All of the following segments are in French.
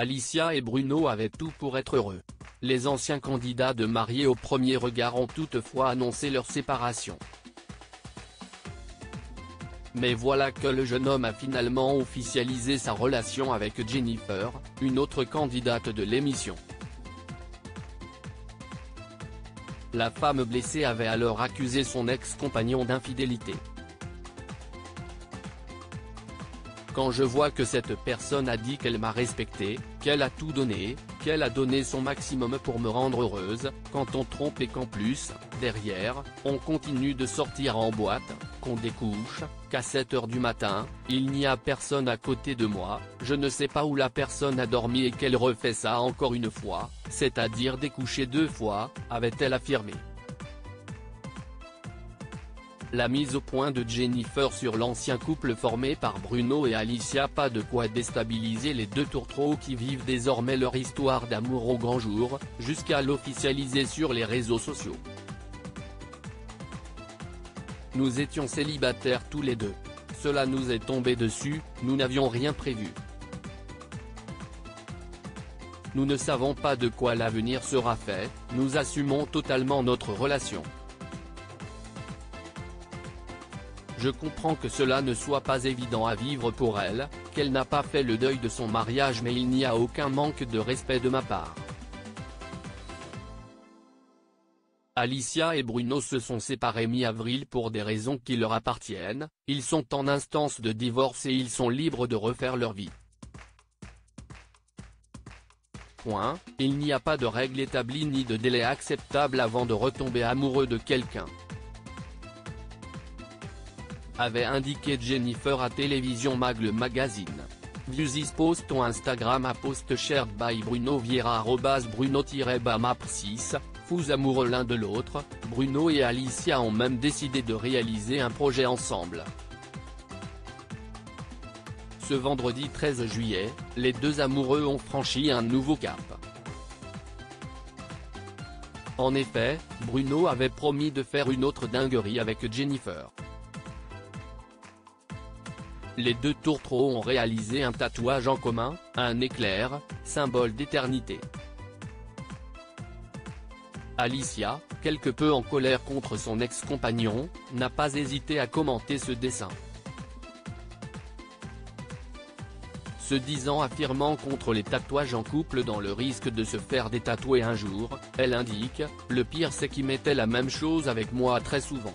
Alicia et Bruno avaient tout pour être heureux. Les anciens candidats de mariés au premier regard ont toutefois annoncé leur séparation. Mais voilà que le jeune homme a finalement officialisé sa relation avec Jennifer, une autre candidate de l'émission. La femme blessée avait alors accusé son ex-compagnon d'infidélité. Quand je vois que cette personne a dit qu'elle m'a respecté, qu'elle a tout donné, qu'elle a donné son maximum pour me rendre heureuse, quand on trompe et qu'en plus, derrière, on continue de sortir en boîte, qu'on découche, qu'à 7 h du matin, il n'y a personne à côté de moi, je ne sais pas où la personne a dormi et qu'elle refait ça encore une fois, c'est-à-dire découcher 2 fois, avait-elle affirmé. La mise au point de Jennifer sur l'ancien couple formé par Bruno et Alicia, pas de quoi déstabiliser les deux tourtereaux qui vivent désormais leur histoire d'amour au grand jour, jusqu'à l'officialiser sur les réseaux sociaux. Nous étions célibataires tous les deux. Cela nous est tombé dessus, nous n'avions rien prévu. Nous ne savons pas de quoi l'avenir sera fait, nous assumons totalement notre relation. Je comprends que cela ne soit pas évident à vivre pour elle, qu'elle n'a pas fait le deuil de son mariage, mais il n'y a aucun manque de respect de ma part. Alicia et Bruno se sont séparés mi-avril pour des raisons qui leur appartiennent, ils sont en instance de divorce et ils sont libres de refaire leur vie. Point, il n'y a pas de règle établie ni de délai acceptable avant de retomber amoureux de quelqu'un, avait indiqué Jennifer à Télévision Mag le magazine. View this post on Instagram à post shared by Bruno Vieira @bruno-map6, fous amoureux l'un de l'autre, Bruno et Alicia ont même décidé de réaliser un projet ensemble. Ce vendredi 13 juillet, les deux amoureux ont franchi un nouveau cap. En effet, Bruno avait promis de faire une autre dinguerie avec Jennifer. Les deux tourtereaux ont réalisé un tatouage en commun, un éclair, symbole d'éternité. Alicia, quelque peu en colère contre son ex-compagnon, n'a pas hésité à commenter ce dessin. Se disant affirmant contre les tatouages en couple dans le risque de se faire détatouer un jour, elle indique « Le pire c'est qu'il mettait la même chose avec moi très souvent.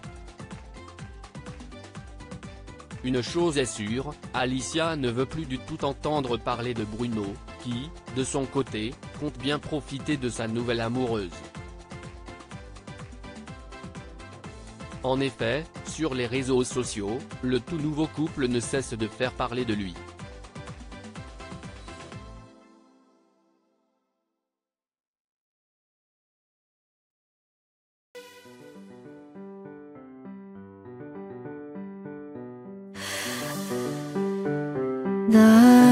Une chose est sûre, Alicia ne veut plus du tout entendre parler de Bruno, qui, de son côté, compte bien profiter de sa nouvelle amoureuse. » En effet, sur les réseaux sociaux, le tout nouveau couple ne cesse de faire parler de lui. 나